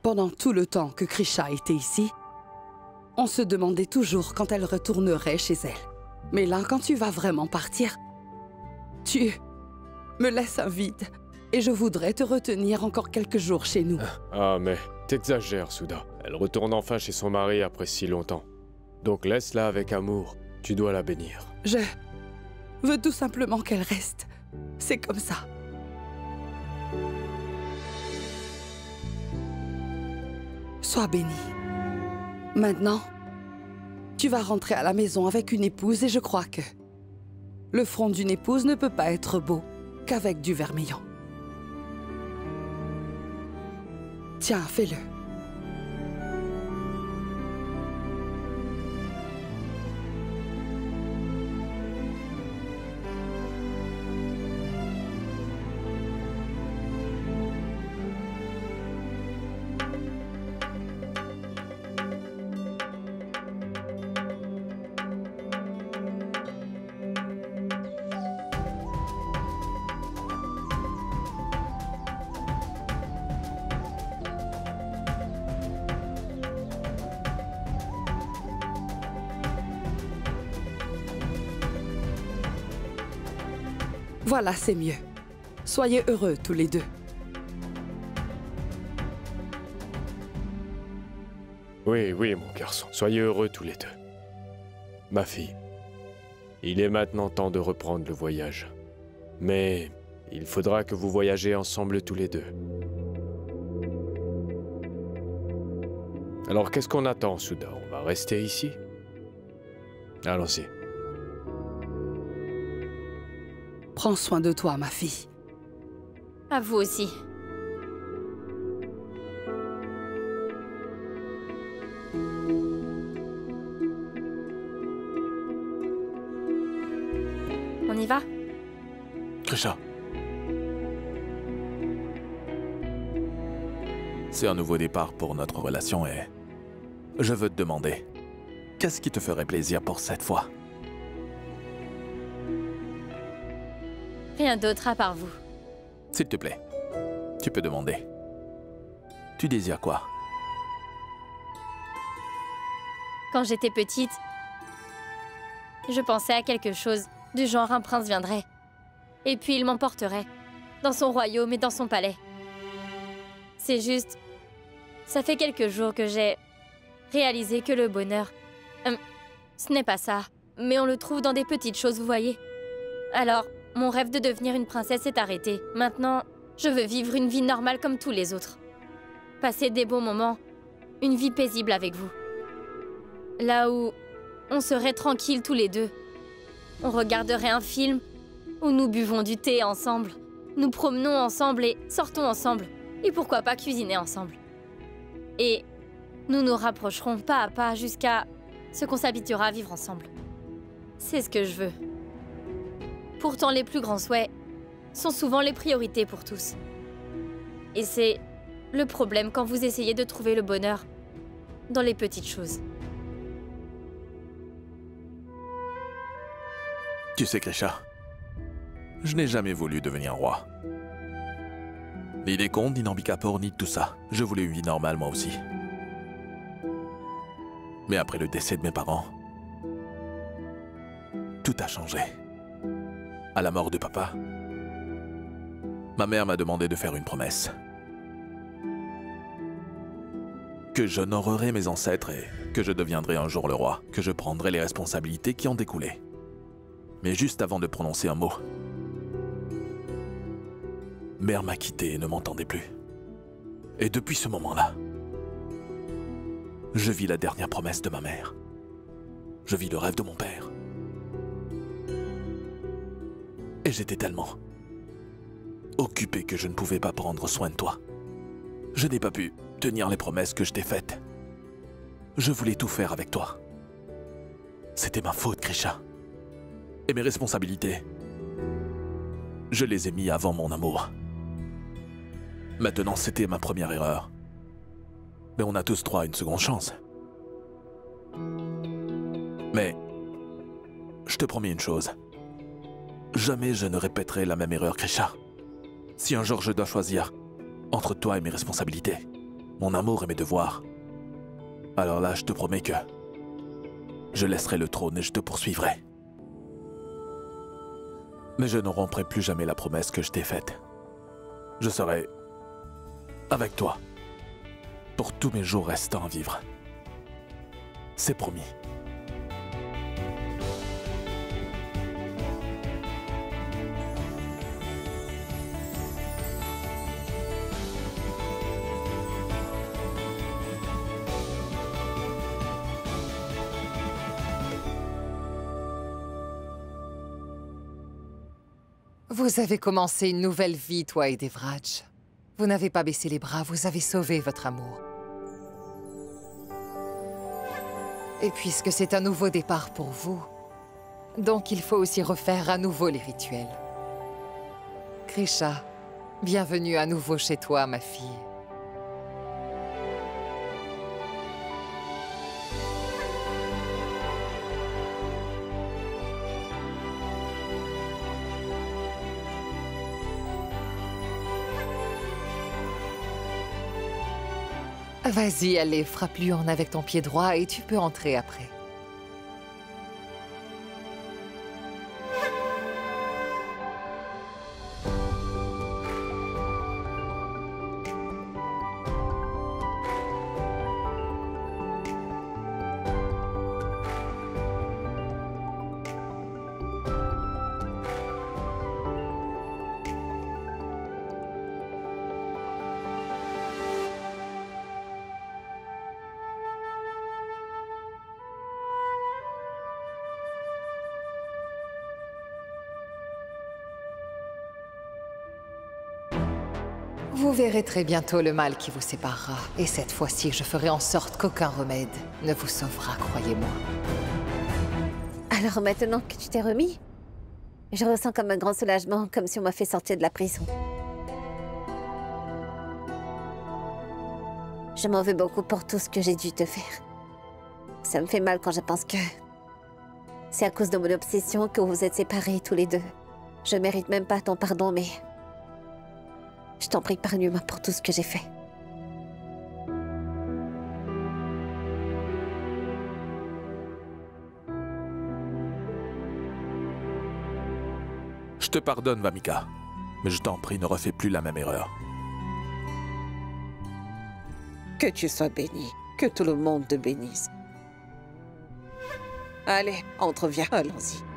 Pendant tout le temps que Krisha était ici, on se demandait toujours quand elle retournerait chez elle. Mais là, quand tu vas vraiment partir, tu me laisses un vide. Et je voudrais te retenir encore quelques jours chez nous. Ah, mais t'exagères, Souda. Elle retourne enfin chez son mari après si longtemps. Donc laisse-la avec amour. Tu dois la bénir. Je veux tout simplement qu'elle reste. C'est comme ça. Sois bénie. Maintenant, tu vas rentrer à la maison avec une épouse et je crois que le front d'une épouse ne peut pas être beau qu'avec du vermillon. Tiens, fais-le. Voilà, c'est mieux. Soyez heureux tous les deux. Oui, oui, mon garçon. Soyez heureux tous les deux. Ma fille, il est maintenant temps de reprendre le voyage. Mais il faudra que vous voyagez ensemble tous les deux. Alors qu'est-ce qu'on attend, Souda? On va rester ici? Allons-y. Prends soin de toi, ma fille. À vous aussi. On y va? Krisha. C'est un nouveau départ pour notre relation et je veux te demander, qu'est-ce qui te ferait plaisir pour cette fois? Rien d'autre à part vous. S'il te plaît, tu peux demander. Tu désires quoi? Quand j'étais petite, je pensais à quelque chose du genre un prince viendrait. Et puis il m'emporterait, dans son royaume et dans son palais. C'est juste, ça fait quelques jours que j'ai réalisé que le bonheur, ce n'est pas ça, mais on le trouve dans des petites choses, vous voyez. Alors, mon rêve de devenir une princesse est arrêté. Maintenant, je veux vivre une vie normale comme tous les autres. Passer des beaux moments, une vie paisible avec vous. Là où on serait tranquilles tous les deux. On regarderait un film où nous buvons du thé ensemble, nous promenons ensemble et sortons ensemble. Et pourquoi pas cuisiner ensemble. Et nous nous rapprocherons pas à pas jusqu'à ce qu'on s'habituera à vivre ensemble. C'est ce que je veux. Pourtant, les plus grands souhaits sont souvent les priorités pour tous. Et c'est le problème quand vous essayez de trouver le bonheur dans les petites choses. Tu sais, Krisha, je n'ai jamais voulu devenir roi. Ni des contes, ni Nambikapor, ni tout ça. Je voulais une vie normale, moi aussi. Mais après le décès de mes parents, tout a changé. À la mort de papa, ma mère m'a demandé de faire une promesse. Que j'honorerai mes ancêtres et que je deviendrai un jour le roi. Que je prendrai les responsabilités qui en découlaient. Mais juste avant de prononcer un mot, mère m'a quitté et ne m'entendait plus. Et depuis ce moment-là, je vis la dernière promesse de ma mère. Je vis le rêve de mon père. Et j'étais tellement occupé que je ne pouvais pas prendre soin de toi. Je n'ai pas pu tenir les promesses que je t'ai faites. Je voulais tout faire avec toi. C'était ma faute, Krisha. Et mes responsabilités, je les ai mis avant mon amour. Maintenant, c'était ma première erreur. Mais on a tous droit à une seconde chance. Mais je te promets une chose. Jamais je ne répéterai la même erreur, Krisha. Si un jour je dois choisir entre toi et mes responsabilités, mon amour et mes devoirs, alors là, je te promets que je laisserai le trône et je te poursuivrai. Mais je ne romprai plus jamais la promesse que je t'ai faite. Je serai avec toi pour tous mes jours restants à vivre. C'est promis. Vous avez commencé une nouvelle vie, toi et Devraj. Vous n'avez pas baissé les bras, vous avez sauvé votre amour. Et puisque c'est un nouveau départ pour vous, donc il faut aussi refaire à nouveau les rituels. Grisha, bienvenue à nouveau chez toi, ma fille. Vas-y, allez, frappe-lui en avec ton pied droit et tu peux entrer après. Vous verrez très bientôt le mal qui vous séparera. Et cette fois-ci, je ferai en sorte qu'aucun remède ne vous sauvera, croyez-moi. Alors maintenant que tu t'es remis, je ressens comme un grand soulagement, comme si on m'a fait sortir de la prison. Je m'en veux beaucoup pour tout ce que j'ai dû te faire. Ça me fait mal quand je pense que c'est à cause de mon obsession que vous vous êtes séparés tous les deux. Je mérite même pas ton pardon, mais je t'en prie, pardonne-moi pour tout ce que j'ai fait. Je te pardonne, Vamika. Mais je t'en prie, ne refais plus la même erreur. Que tu sois béni. Que tout le monde te bénisse. Allez, entre, viens, allons-y.